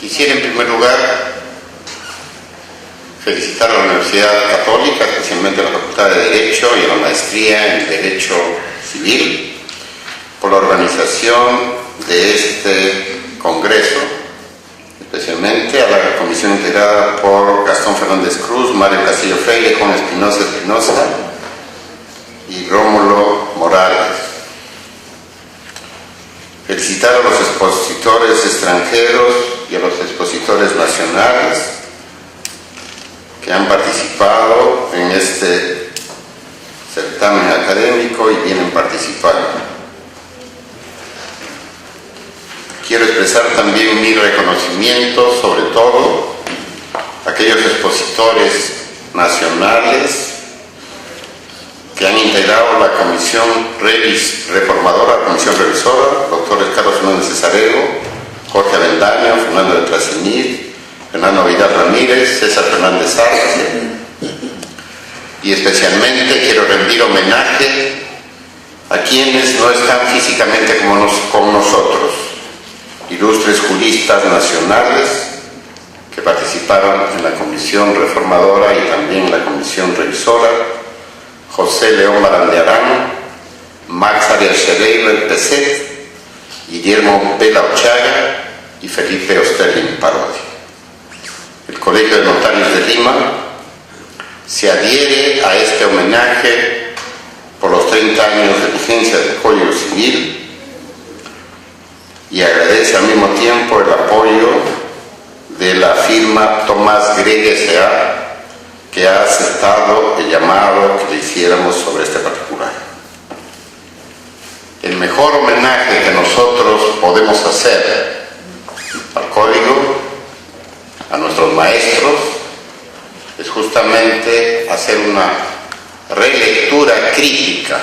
Quisiera en primer lugar felicitar a la Universidad Católica, especialmente a la Facultad de Derecho y a la Maestría en Derecho Civil, por la organización de este congreso, especialmente a la comisión integrada por Gastón Fernández Cruz, Mario Castillo Freire, Juan Espinosa y Rómulo Morales. Felicitar a los expositores extranjeros y a los expositores nacionales que han participado en este certamen académico y vienen participando. Quiero expresar también mi reconocimiento, sobre todo, a aquellos expositores nacionales que han integrado la Comisión Reformadora, la Comisión Revisora, doctores Carlos Fernández Cesarego, Jorge Avendaño, Fernando de Trasimir, Fernando Vidal Ramírez, César Fernández Arce, y especialmente quiero rendir homenaje a quienes no están físicamente con nosotros, ilustres juristas nacionales que participaron en la Comisión Reformadora y también en la Comisión Revisora: José León Barandiarán, Max Arias Schereiber Peset, Guillermo Vela Ochaga y Felipe Osterlin Parodi. El Colegio de Notarios de Lima se adhiere a este homenaje por los 30 años de vigencia del Código Civil y agradece al mismo tiempo el apoyo de la firma Tomás Greg S.A., que ha aceptado el llamado que le hiciéramos sobre este particular. El mejor homenaje que nosotros podemos hacer al Código, a nuestros maestros, es justamente hacer una relectura crítica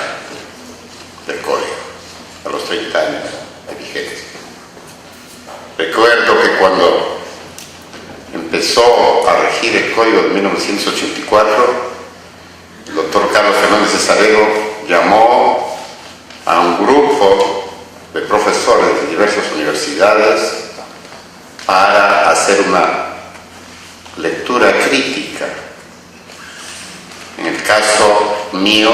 del Código a los 30 años de vigencia. Recuerdo que cuando empezó a regir el Código de 1984, el doctor Carlos Fernández Cesarego llamó a un grupo de profesores de diversas universidades para hacer una lectura crítica. En el caso mío,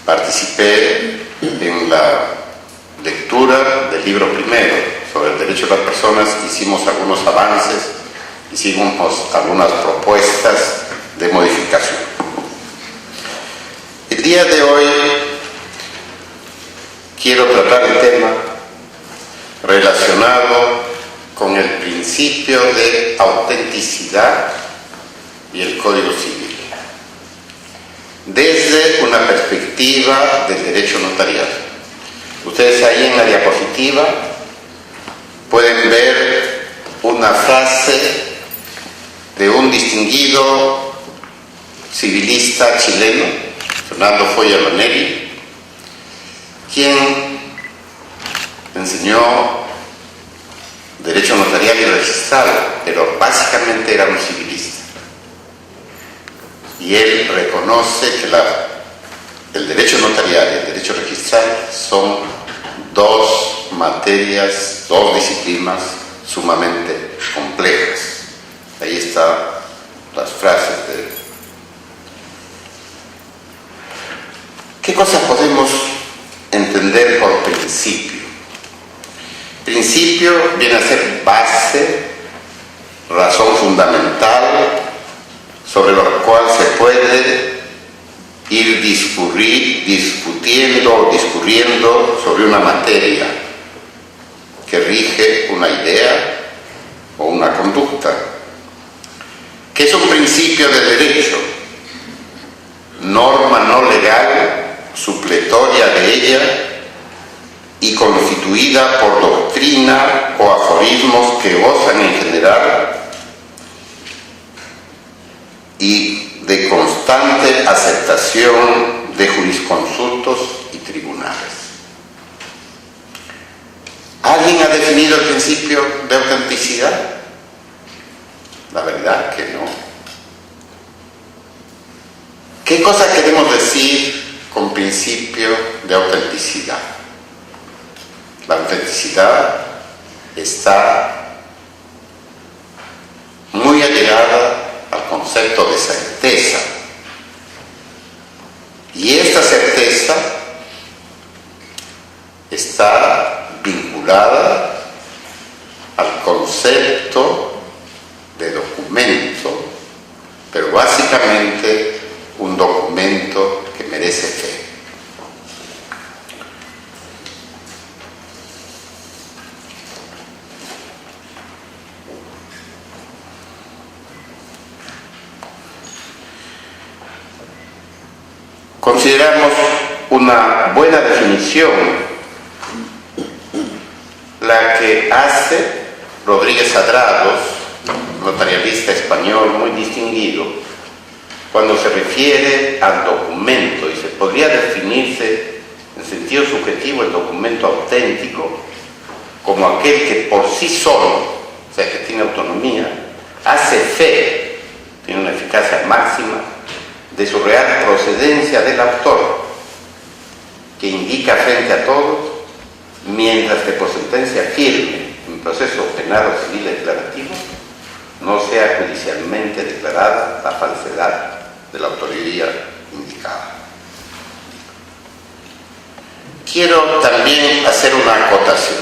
participé en la lectura del libro primero sobre el derecho de las personas, hicimos algunos avances, hicimos algunas propuestas de modificación. El día de hoy quiero tratar el tema relacionado con el principio de autenticidad y el Código Civil, desde una perspectiva del derecho notarial. Ustedes ahí en la diapositiva pueden ver una frase de un distinguido civilista chileno, Fernando Foya Lonelli, quien enseñó derecho notarial y registrado, pero básicamente era un civilista. Y él reconoce que el derecho notarial y el derecho registral son dos materias, dos disciplinas sumamente complejas. Ahí están las frases de él. ¿Qué cosas podemos entender por principio? Principio viene a ser base, razón fundamental sobre la cual se puede ir discurriendo sobre una materia que rige una idea o una conducta. ¿Qué es un principio de derecho? Norma no legal, supletoria de ella y constituida por doctrina o aforismos que gozan en general y de constante aceptación de jurisconsultos y tribunales. ¿Alguien ha definido el principio de autenticidad? La verdad que no. ¿Qué cosa queremos decir con principio de autenticidad? La autenticidad está concepto de certeza. Y esta certeza está vinculada al concepto de documento, pero básicamente un documento que merece fe. Consideramos una buena definición la que hace Rodríguez Adrados, notarialista español muy distinguido, cuando se refiere al documento, y se podría definirse en sentido subjetivo el documento auténtico como aquel que por sí solo, o sea que tiene autonomía, hace fe, tiene una eficacia máxima de su real procedencia del autor, que indica frente a todos, mientras que por sentencia firme en proceso penal o civil declarativo no sea judicialmente declarada la falsedad de la autoría indicada. Quiero también hacer una acotación.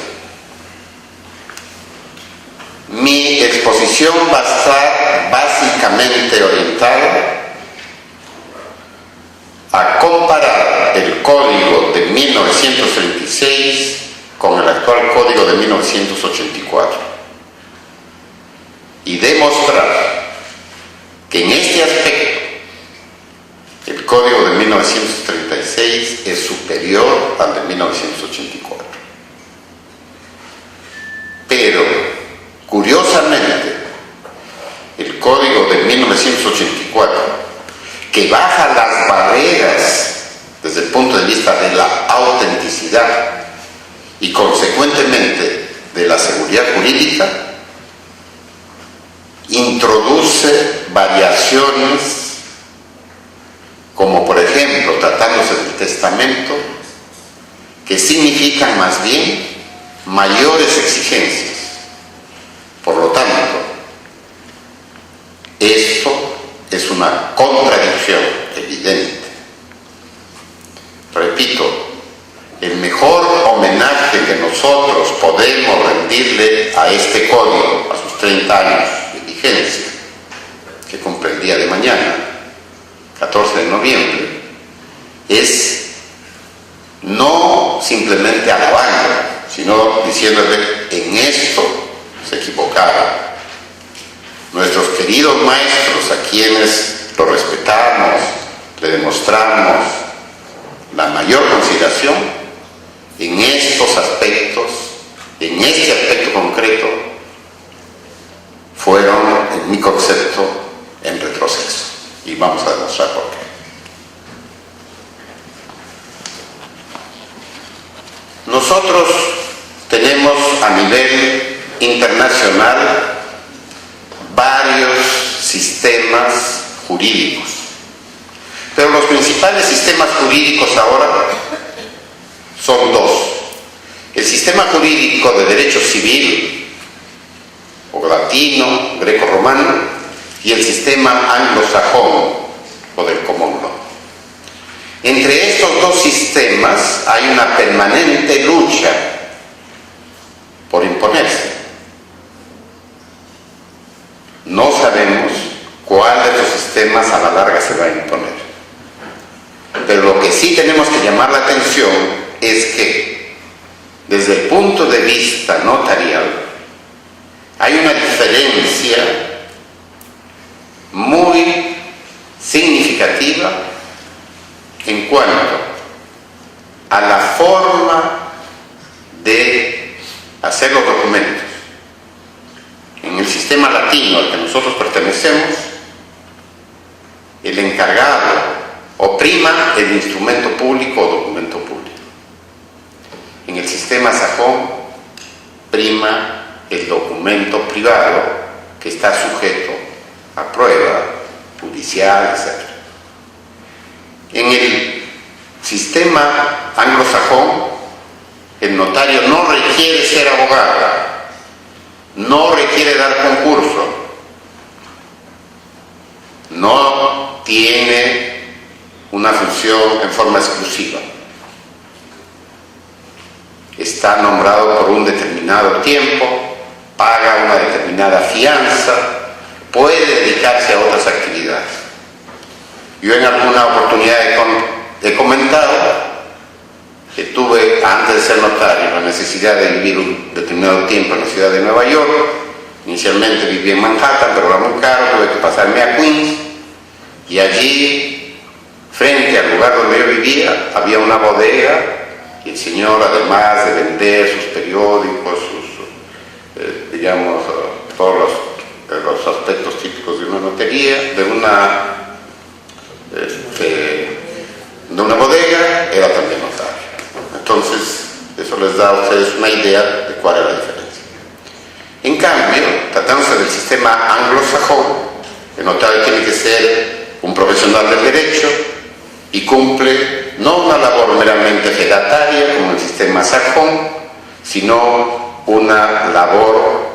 Mi exposición va a estar básicamente orientada a comparar el código de 1936 con el actual código de 1984 y demostrar que en este aspecto el código de 1936 es superior al de 1984. Pero, curiosamente, el código de 1984, que baja las barreras desde el punto de vista de la autenticidad y consecuentemente de la seguridad jurídica, introduce variaciones como por ejemplo tratándose del testamento, que significan más bien mayores exigencias. Por lo tanto, esto es una contradicción evidente. Repito, el mejor homenaje que nosotros podemos rendirle a este código, a sus 30 años de vigencia, que cumple el día de mañana, 14 de noviembre, es no simplemente alabando, sino diciéndole: en esto se equivocaron. Nuestros queridos maestros, a quienes lo respetamos, le demostramos la mayor consideración, en estos aspectos, en este aspecto concreto, fueron, en mi concepto, en retroceso. Y vamos a demostrar por qué. Nosotros tenemos a nivel internacional varios sistemas jurídicos, pero los principales sistemas jurídicos ahora son dos: el sistema jurídico de derecho civil o latino, greco-romano, y el sistema anglosajón o del common law. Entre estos dos sistemas hay una permanente lucha por imponerse. No sabemos cuál de estos sistemas a la larga se va a imponer. Pero lo que sí tenemos que llamar la atención es que, desde el punto de vista notarial, hay una diferencia muy significativa en cuanto a la forma de hacer los documentos. En el sistema latino al que nosotros pertenecemos, el encargado oprima el instrumento público o documento público. En el sistema sajón prima el documento privado que está sujeto a prueba judicial, etc. En el sistema anglosajón, el notario no requiere ser abogado, no requiere dar concurso, no tiene una función en forma exclusiva. Está nombrado por un determinado tiempo, paga una determinada fianza, puede dedicarse a otras actividades. Yo en alguna oportunidad he comentado que tuve, antes de ser notario, la necesidad de vivir un determinado tiempo en la ciudad de Nueva York. Inicialmente vivía en Manhattan, pero era muy caro, tuve que pasarme a Queens, y allí, frente al lugar donde yo vivía, había una bodega, y el señor, además de vender sus periódicos, digamos, todos los aspectos típicos de una notaría, de una bodega, era también notario. Entonces, eso les da a ustedes una idea de cuál es la diferencia. En cambio, tratándose del sistema anglosajón, el notario tiene que ser un profesional del derecho y cumple no una labor meramente fedataria como el sistema sajón, sino una labor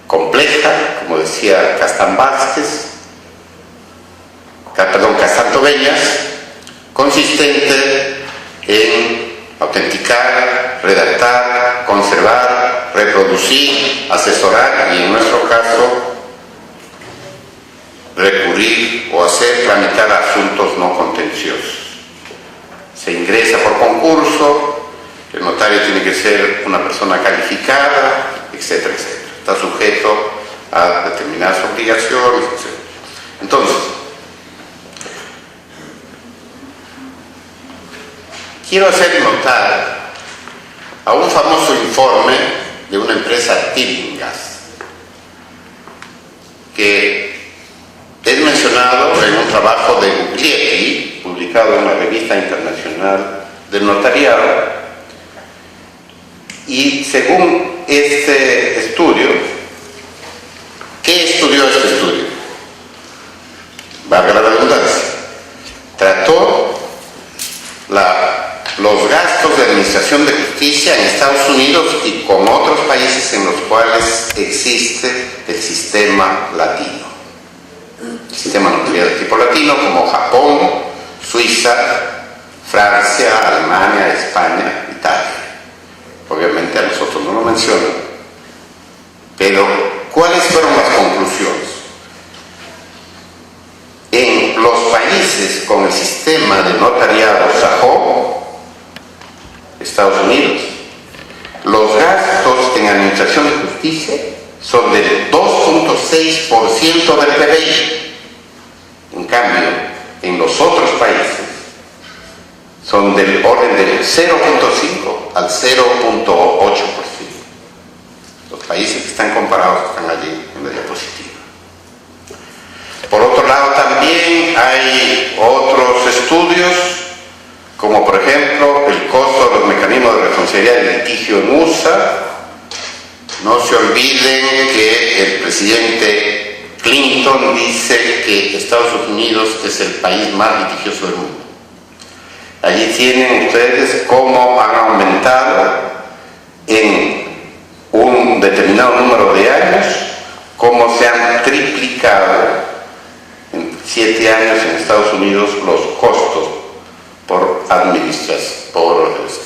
compleja, como decía Castantoveñas, consistente en autenticar, redactar, conservar, reproducir, asesorar y, en nuestro caso, recurrir o hacer tramitar asuntos no contenciosos. Se ingresa por concurso, el notario tiene que ser una persona calificada, etcétera, etcétera. Está sujeto a determinadas obligaciones, etcétera. Entonces, quiero hacer notar a un famoso informe de una empresa Tillinghast, que es mencionado en un trabajo de Guglielmi, publicado en la Revista Internacional del Notariado. Y según este estudio, ¿qué estudió este estudio? Valga la redundancia. Trató los gastos de administración de justicia en Estados Unidos y con otros países en los cuales existe el sistema latino. El sistema notarial de tipo latino, como Japón, Suiza, Francia, Alemania, España, Italia. Obviamente a nosotros no lo mencionan. Pero, ¿cuáles fueron las conclusiones? En los países con el sistema de notariado sajón, Estados Unidos, los gastos en administración de justicia son del 2.6% del PBI. En cambio, en los otros países son del orden del 0.5 al 0.8%. Los países que están comparados están allí en la diapositiva. Por otro lado, también hay otros estudios, como por ejemplo el costo de los mecanismos de responsabilidad de litigio en USA. No se olviden que el presidente Clinton dice que Estados Unidos es el país más litigioso del mundo. Allí tienen ustedes cómo han aumentado en un determinado número de años, cómo se han triplicado en 7 años en Estados Unidos los costos por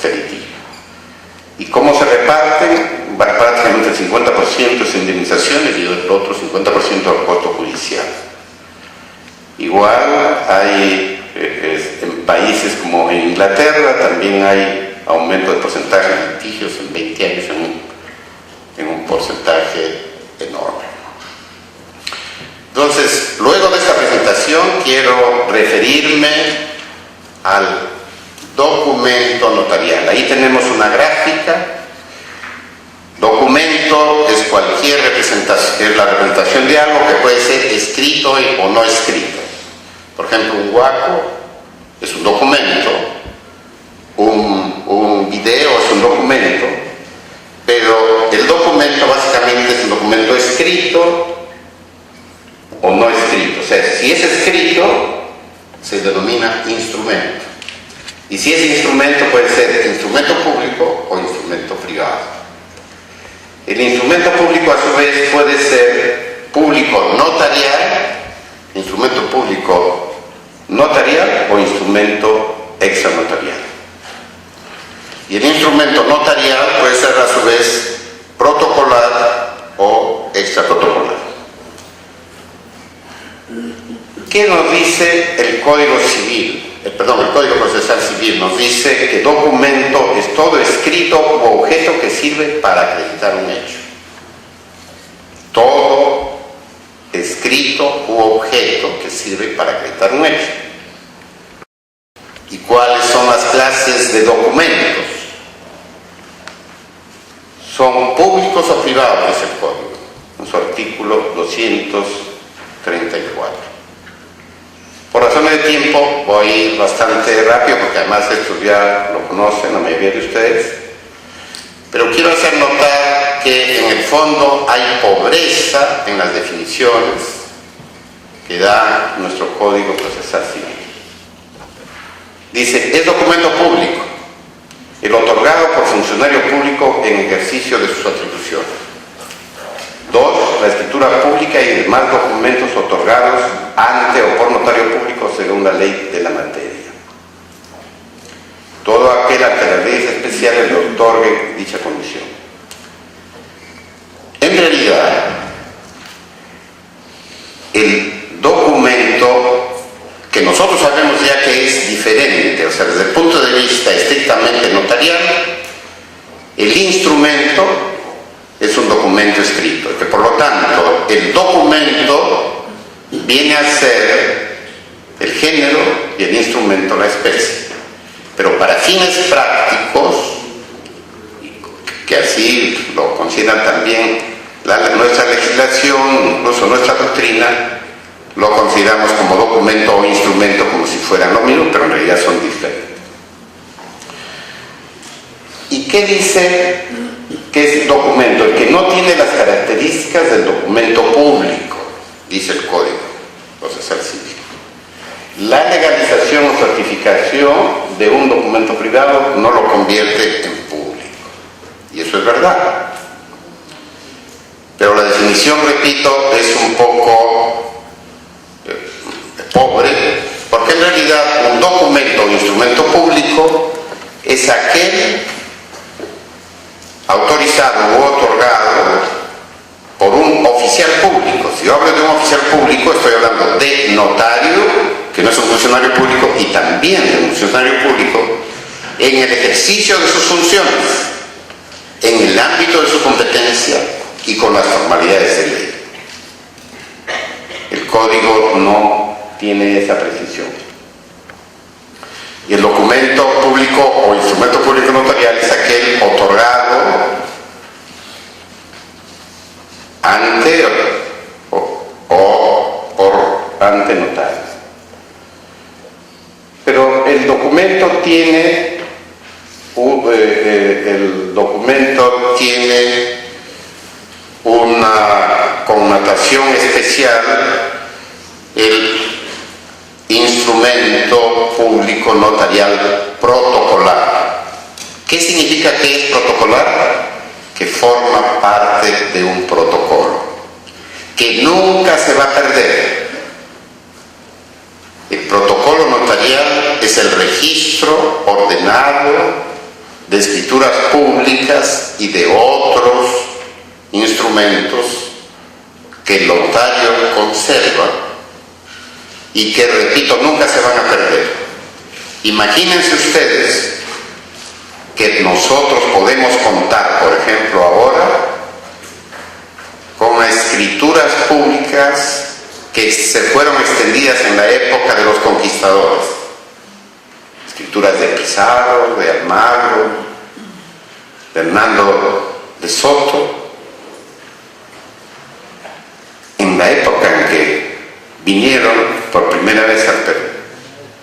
litigio. ¿Y cómo se reparten? Prácticamente el 50% es indemnizaciones y el otro 50% al costo judicial. Igual hay en países como en Inglaterra también hay aumento de porcentaje de litigios en 20 años en un porcentaje enorme. Entonces, luego de esta presentación quiero referirme al documento notarial. Ahí tenemos una gráfica. Documento es cualquier representación, es la representación de algo que puede ser escrito o no escrito. Por ejemplo, un huaco es un documento, un video es un documento, pero el documento básicamente es un documento escrito o no escrito. O sea, si es escrito, se denomina instrumento. Y si ese instrumento puede ser instrumento público o instrumento privado. El instrumento público a su vez puede ser público notarial, instrumento público notarial o instrumento extranotarial. Y el instrumento notarial puede ser a su vez protocolar o extraprotocolar. ¿Qué nos dice el Código Civil? El Código Procesal Civil nos dice que documento es todo escrito u objeto que sirve para acreditar un hecho. Todo escrito u objeto que sirve para acreditar un hecho. ¿Y cuáles son las clases de documentos? ¿Son públicos o privados? Dice el Código, en su artículo 234. Por razones de tiempo voy a ir bastante rápido, porque además esto ya lo conocen la mayoría de ustedes. Pero quiero hacer notar que en el fondo hay pobreza en las definiciones que da nuestro Código Procesal Civil. Dice, es documento público el otorgado por funcionario público en ejercicio de sus atribuciones. 2. La escritura pública y demás documentos otorgados ante o por notario público según la ley de la materia. Todo aquel a que las leyes especiales le otorguen dicha condición. En realidad, el documento que nosotros sabemos ya que es diferente, o sea, desde el punto de vista estrictamente notarial, el instrumento es un documento escrito, que por lo tanto el documento viene a ser el género y el instrumento la especie. Pero para fines prácticos, que así lo consideran también nuestra legislación, incluso nuestra doctrina, lo consideramos como documento o instrumento como si fueran lo mismo, pero en realidad son diferentes. ¿Y qué dice que es documento? El que no tiene las características del documento público, dice el Código Procesal Civil. La legalización o certificación de un documento privado no lo convierte en público. Y eso es verdad. Pero la definición, repito, es un poco pobre, porque en realidad un documento o instrumento público es aquel autorizado u otorgado por un oficial público. Si yo hablo de un oficial público, estoy hablando de notario, que no es un funcionario público, y también de un funcionario público en el ejercicio de sus funciones, en el ámbito de su competencia y con las formalidades de ley. El Código no tiene esa precisión. Y el documento público o instrumento público notarial es aquel otorgado ante o por ante notario. Pero el documento tiene una connotación especial. El instrumento público notarial protocolar. ¿Qué significa que es protocolar? Que forma parte de un protocolo, que nunca se va a perder. El protocolo notarial es el registro ordenado de escrituras públicas y de otros instrumentos que el notario conserva y que, repito, nunca se van a perder. Imagínense ustedes que nosotros podemos contar, por ejemplo, ahora, con escrituras públicas que se fueron extendidas en la época de los conquistadores. Escrituras de Pizarro, de Almagro, de Hernando de Soto, en la época en que vinieron por primera vez al Perú.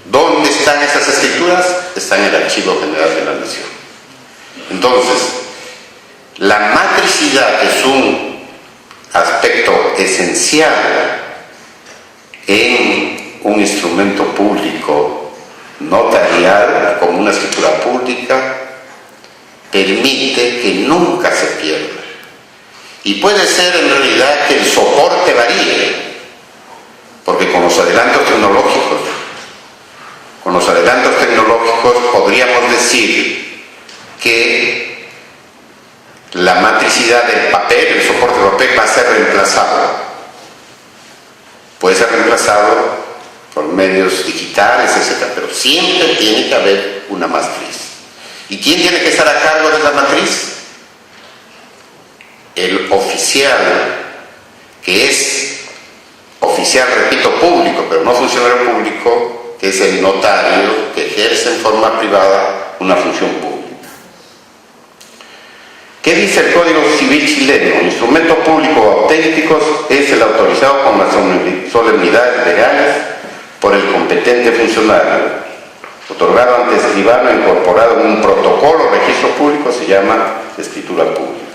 ¿Dónde están esas escrituras? Están en el Archivo General de la Nación. Entonces, la matricidad es un aspecto esencial en un instrumento público notarial, como una escritura pública, permite que nunca se pierda. Y puede ser en realidad que el soporte varíe, porque con los adelantos tecnológicos podríamos decir que la matricidad del papel, el soporte del papel, va a ser reemplazado. Puede ser reemplazado por medios digitales, etc. Pero siempre tiene que haber una matriz. ¿Y quién tiene que estar a cargo de la matriz? El oficial, que es oficial, repito, público, pero no funcionario público, que es el notario que ejerce en forma privada una función pública. ¿Qué dice el Código Civil chileno? Instrumentos públicos auténticos es el autorizado con las solemnidades legales por el competente funcionario, otorgado ante escribano, incorporado en un protocolo o registro público, se llama escritura pública.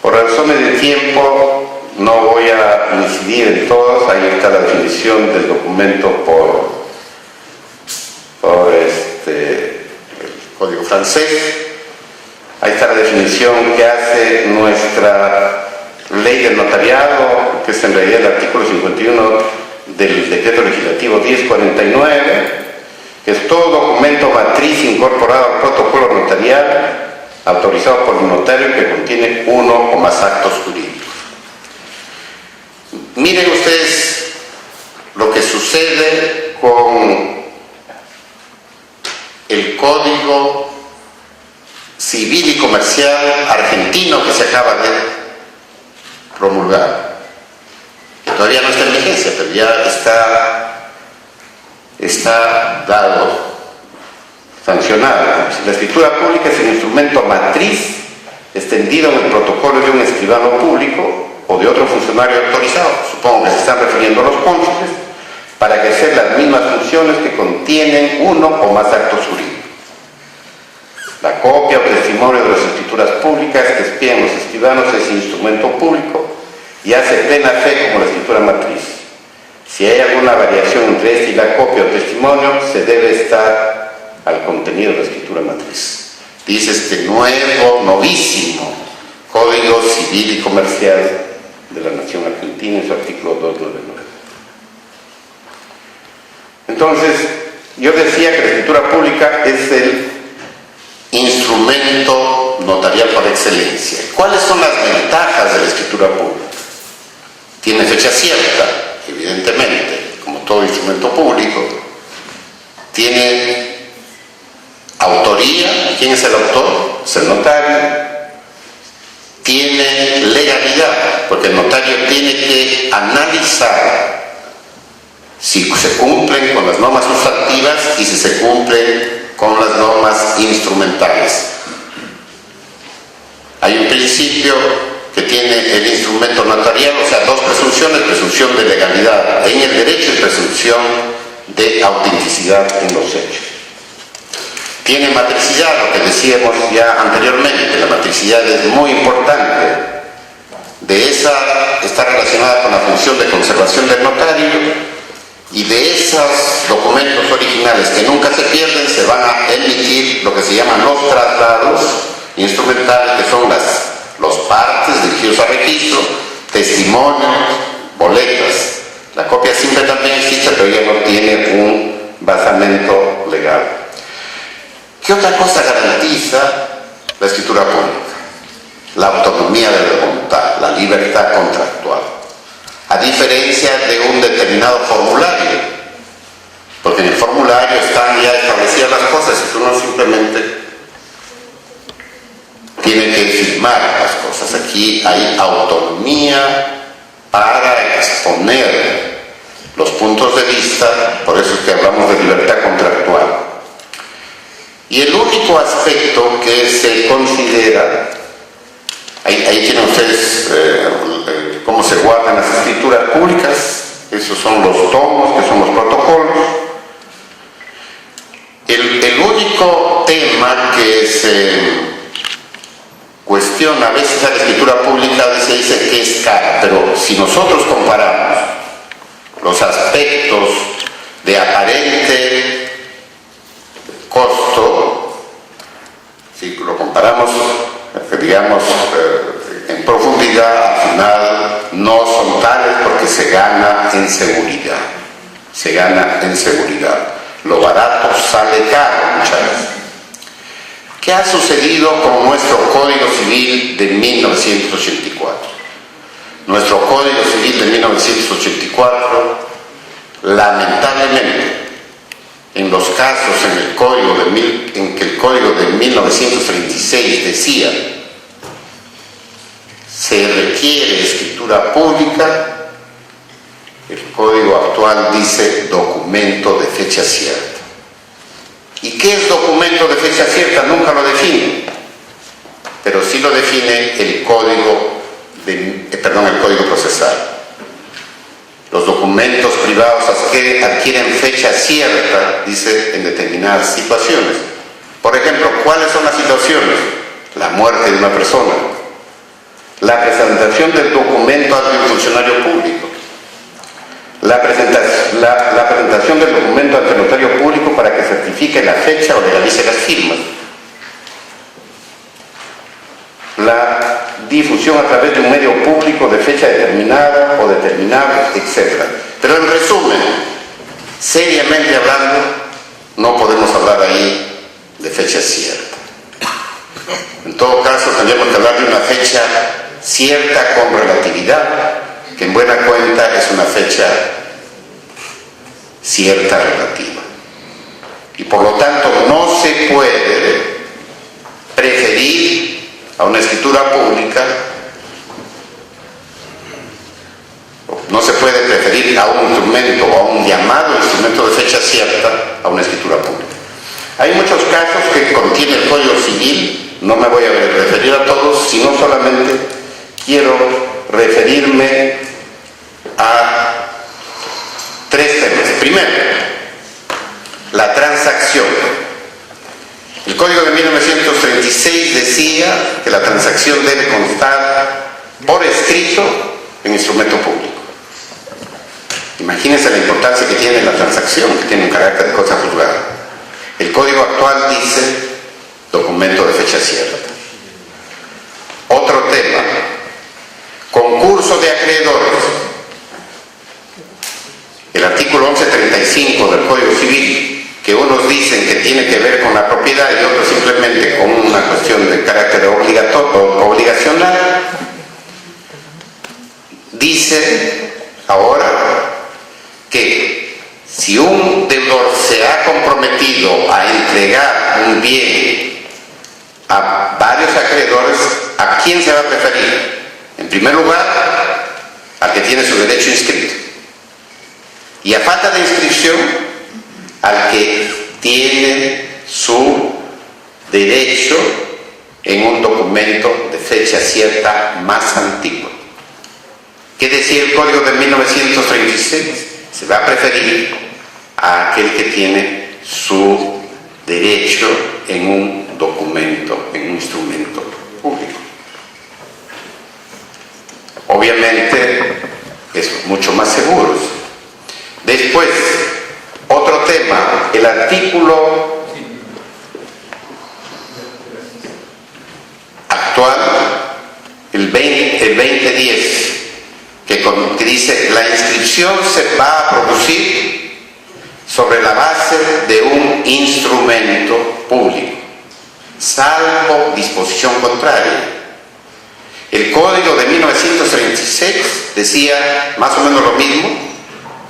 Por razones de tiempo no voy a incidir en todos. Ahí está la definición del documento por el Código francés. Ahí está la definición que hace nuestra ley del notariado, que es en realidad el artículo 51 del decreto legislativo 1049, que es todo documento matriz incorporado al protocolo notarial autorizado por el notario que contiene uno o más actos jurídicos. Miren ustedes lo que sucede con el Código Civil y Comercial argentino que se acaba de promulgar, que todavía no está en vigencia, pero ya está dado, sancionado. La escritura pública es el instrumento matriz extendido en el protocolo de un escribano público o de otro funcionario autorizado, supongo que se están refiriendo a los cónsules, para ejercer las mismas funciones que contienen uno o más actos jurídicos. La copia o testimonio de las escrituras públicas que expiden los escribanos es instrumento público y hace plena fe como la escritura matriz. Si hay alguna variación entre este y la copia o testimonio, se debe estar al contenido de la escritura matriz. Dice este novísimo Código Civil y Comercial de la Nación Argentina en su artículo 299. Entonces, yo decía que la escritura pública es el instrumento notarial por excelencia. ¿Cuáles son las ventajas de la escritura pública? Tiene fecha cierta, evidentemente, como todo instrumento público. Tiene autoría. ¿Quién es el autor? Es el notario. Tiene legalidad, porque el notario tiene que analizar si se cumplen con las normas sustantivas y si se cumplen con las normas instrumentales. Hay un principio que tiene el instrumento notarial, o sea, dos presunciones: presunción de legalidad en el derecho y presunción de autenticidad en los hechos. Tiene matricidad, lo que decíamos ya anteriormente. La matricidad es muy importante. Está relacionada con la función de conservación del notario, y de esos documentos originales que nunca se pierden se van a emitir lo que se llaman los traslados instrumentales, que son los partes dirigidos a registro, testimonios, boletas. La copia simple también existe, pero ya no tiene un basamento legal. ¿Qué otra cosa garantiza la escritura pública? La autonomía de la voluntad, la libertad contractual. A diferencia de un determinado formulario, porque en el formulario están ya establecidas las cosas y uno simplemente tiene que firmar las cosas. Aquí hay autonomía para exponer los puntos de vista, por eso es que hablamos de libertad contractual. Y el único aspecto que se considera, ahí tienen ustedes cómo se guardan las escrituras públicas. Esos son los tomos, que son los protocolos. El único tema que se cuestiona a veces a la escritura pública, a veces dice que es cara, pero si nosotros comparamos los aspectos de aparente costo, si lo comparamos, digamos, en profundidad, al final no son tales, porque se gana en seguridad. Se gana en seguridad. lo barato sale caro muchas veces. ¿Qué ha sucedido con nuestro Código Civil de 1984? Nuestro Código Civil de 1984, lamentablemente, en los casos en que el Código de 1936 decía se requiere escritura pública, el Código actual dice documento de fecha cierta. ¿Y qué es documento de fecha cierta? Nunca lo define, pero sí lo define el Código Procesal. Los documentos privados adquieren fecha cierta, dice, en determinadas situaciones. Por ejemplo, ¿cuáles son las situaciones? La muerte de una persona, la presentación del documento ante un funcionario público, la presentación del documento ante el notario público para que certifique la fecha o legalice las firmas, la difusión a través de un medio público de fecha determinada o determinable, etc. Pero en resumen, seriamente hablando, no podemos hablar ahí de fecha cierta. En todo caso, tendríamos que hablar de una fecha cierta con relatividad, que en buena cuenta es una fecha cierta relativa. Y por lo tanto no se puede preferir a una escritura pública, no se puede preferir a un instrumento o a un llamado instrumento de fecha cierta a una escritura pública. Hay muchos casos que contiene el Código Civil, no me voy a referir a todos, sino solamente quiero referirme a tres temas. Primero, la transacción. El Código de 1936 decía que la transacción debe constar por escrito en instrumento público. Imagínense la importancia que tiene la transacción, que tiene un carácter de cosa juzgada. El Código actual dice documento de fecha cierta. Otro tema, concurso de acreedores. El artículo 1135 del Código Civil, que unos dicen que tiene que ver con la propiedad y otros simplemente con una cuestión de carácter obligacional, dice ahora que si un deudor se ha comprometido a entregar un bien a varios acreedores, ¿a quién se va a preferir? En primer lugar, al que tiene su derecho inscrito. Y a falta de inscripción, al que tiene su derecho en un documento de fecha cierta más antiguo. ¿Qué decía el Código de 1936? Se va a preferir a aquel que tiene su derecho en un documento, en un instrumento público. Obviamente es mucho más seguro. Después, otro tema, el artículo actual, el 2010, que dice la inscripción se va a producir sobre la base de un instrumento público, salvo disposición contraria. El Código de 1936 decía más o menos lo mismo,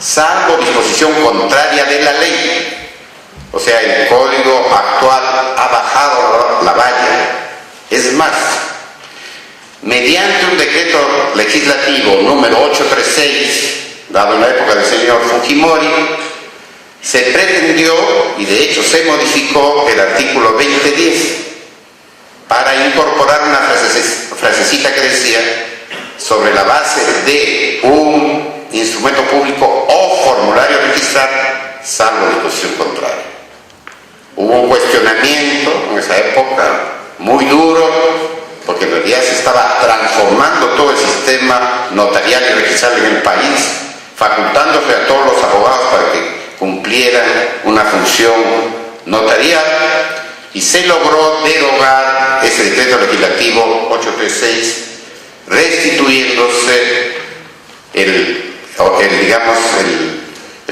salvo disposición contraria de la ley. O sea, el Código actual ha bajado la valla. Es más, mediante un decreto legislativo número 836, dado en la época del señor Fujimori, se pretendió, y de hecho se modificó el artículo 2010 para incorporar una frasecita que decía sobre la base de un instrumento público o formulario registrar, salvo disposición contraria. Hubo un cuestionamiento en esa época muy duro, porque en realidad se estaba transformando todo el sistema notarial y registral en el país, facultándose a todos los abogados para que cumplieran una función notarial, y se logró derogar ese decreto legislativo 836, restituyéndose el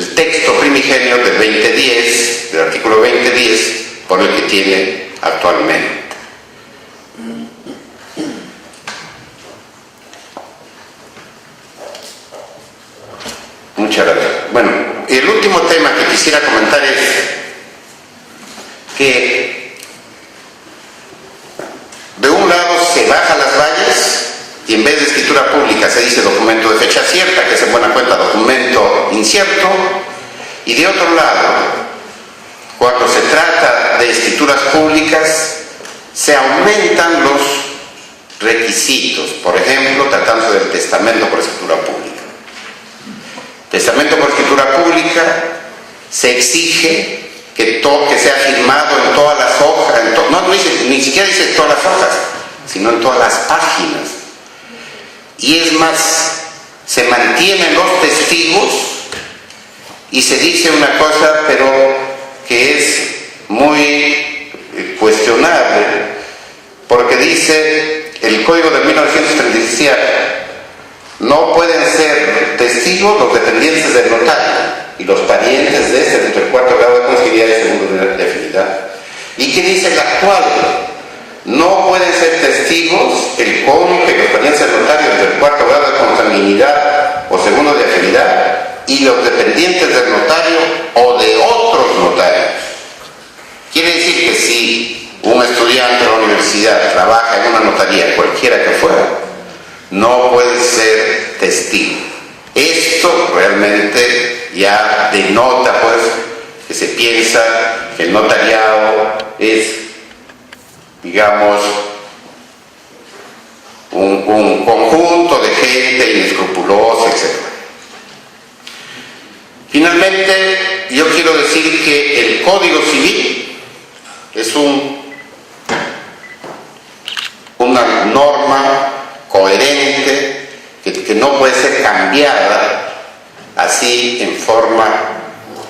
el texto primigenio del 2010, del artículo 2010, por el que tiene actualmente. Muchas gracias. Bueno, el último tema que quisiera comentar es que de un lado se baja las vallas y en vez de escritura pública se dice documento de fecha cierta, que es en buena cuenta documento incierto, y de otro lado, cuando se trata de escrituras públicas, se aumentan los requisitos, por ejemplo, tratándose del testamento por escritura pública. Testamento por escritura pública se exige que sea firmado en todas las hojas, no dice, ni siquiera dice todas las hojas, sino en todas las páginas. Y es más, se mantienen los testigos y se dice una cosa, pero que es muy cuestionable, porque dice el Código de 1937, no pueden ser testigos los dependientes del notario y los parientes de este dentro del cuarto grado de consanguinidad y segundo de afinidad. ¿Y qué dice el actual? No pueden ser testigos el cónyuge y los parientes del notario dentro del cuarto grado de consanguinidad o segundo de afinidad y los dependientes del notario o de otros notarios. Quiere decir que si un estudiante de la universidad trabaja en una notaría, cualquiera que fuera, no puede ser testigo. Esto realmente ya denota, pues, que se piensa que el notariado es, digamos, un conjunto de gente inescrupulosa, etc. Finalmente, yo quiero decir que el Código Civil es una norma coherente que no puede ser cambiada así en forma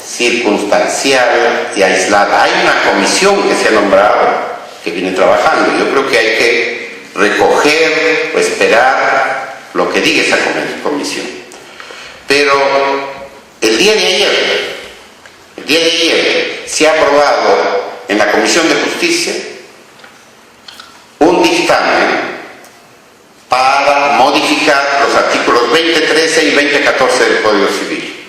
circunstancial y aislada. Hay una comisión que se ha nombrado que viene trabajando. Yo creo que hay que recoger o esperar lo que diga esa comisión. Pero el día de ayer se ha aprobado en la Comisión de Justicia un dictamen para modificar los artículos 2013 y 2014 del Código Civil.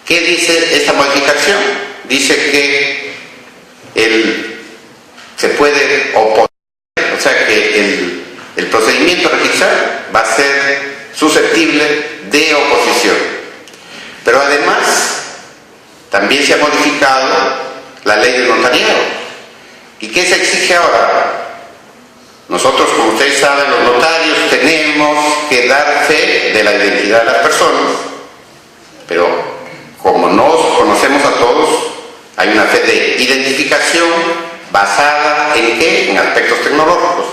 ¿Qué dice esta modificación? Dice que se puede oponer, o sea que el procedimiento registral va a ser susceptible de oposición. Pero además, también se ha modificado la ley del notariado. ¿Y qué se exige ahora? Nosotros, como ustedes saben, los notarios tenemos que dar fe de la identidad de las personas, pero como nos conocemos a todos, hay una fe de identificación basada en ¿qué? En aspectos tecnológicos.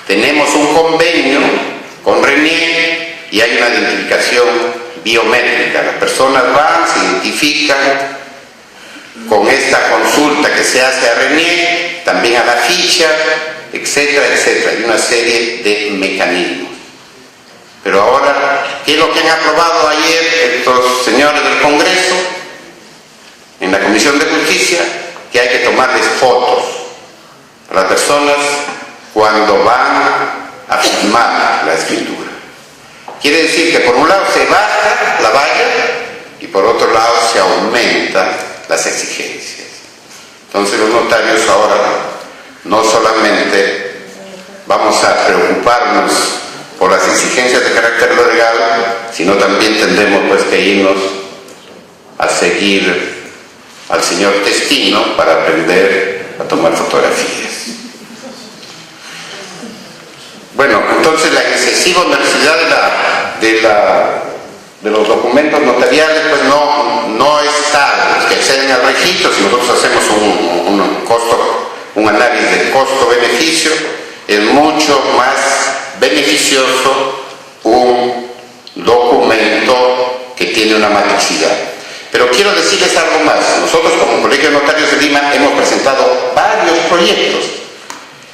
Tenemos un convenio con RENIEC y hay una identificación biométrica. Las personas van, se identifican con esta consulta que se hace a RENIEC, también a la ficha, etcétera, etcétera. Hay una serie de mecanismos. Pero ahora, ¿qué es lo que han aprobado ayer estos señores del Congreso en la Comisión de Justicia? Que hay que tomarles fotos a las personas cuando van a firmar la escritura. Quiere decir que por un lado se baja la valla y por otro lado se aumentan las exigencias. Entonces los notarios ahora no solamente vamos a preocuparnos por las exigencias de carácter legal, sino también tendremos pues que irnos a seguir al señor Testino para aprender a tomar fotografías. Bueno, entonces la excesiva universidad de los documentos notariales pues no es tal que exceden al registro. Si nosotros hacemos un análisis de costo-beneficio, es mucho más beneficioso un documento que tiene una matricidad. Pero quiero decirles algo más. Nosotros como Colegio de Notarios de Lima hemos presentado varios proyectos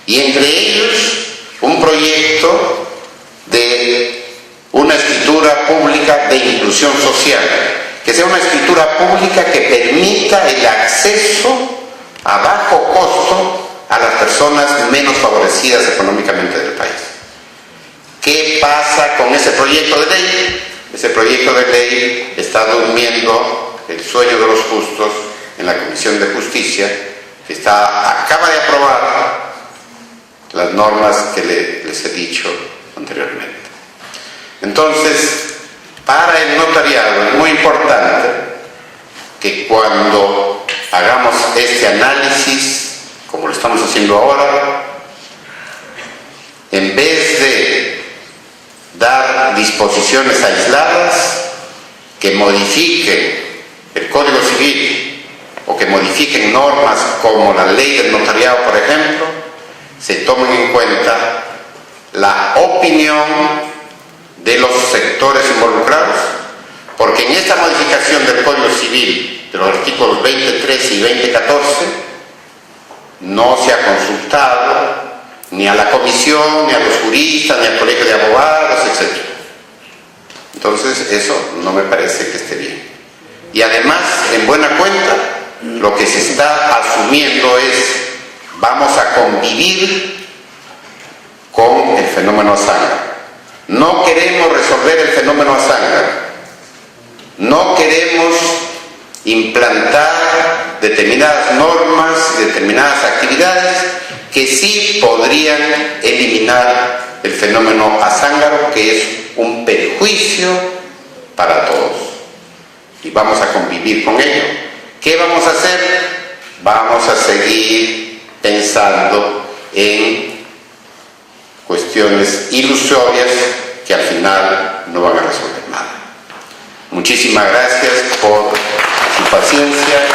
y entre ellos un proyecto de una escritura pública pública de inclusión social, que sea una escritura pública que permita el acceso a bajo costo a las personas menos favorecidas económicamente del país. ¿Qué pasa con ese proyecto de ley? Ese proyecto de ley está durmiendo el sueño de los justos en la Comisión de Justicia, que acaba de aprobar las normas que les he dicho anteriormente. Entonces, para el notariado es muy importante que cuando hagamos este análisis, como lo estamos haciendo ahora, en vez de dar disposiciones aisladas que modifiquen el Código Civil o que modifiquen normas como la ley del notariado, por ejemplo, se tomen en cuenta la opinión de los sectores involucrados, porque en esta modificación del Código Civil de los artículos 20.13 y 20.14 no se ha consultado ni a la comisión, ni a los juristas, ni al colegio de abogados, etc. Entonces eso no me parece que esté bien. Y además, en buena cuenta, lo que se está asumiendo es: vamos a convivir con el fenómeno Azángaro. No queremos resolver el fenómeno Azángaro. No queremos implantar determinadas normas y determinadas actividades que sí podrían eliminar el fenómeno Azángaro, que es un perjuicio para todos. Y vamos a convivir con ello. ¿Qué vamos a hacer? Vamos a seguir pensando en cuestiones ilusorias que al final no van a resolver nada. Muchísimas gracias por su paciencia.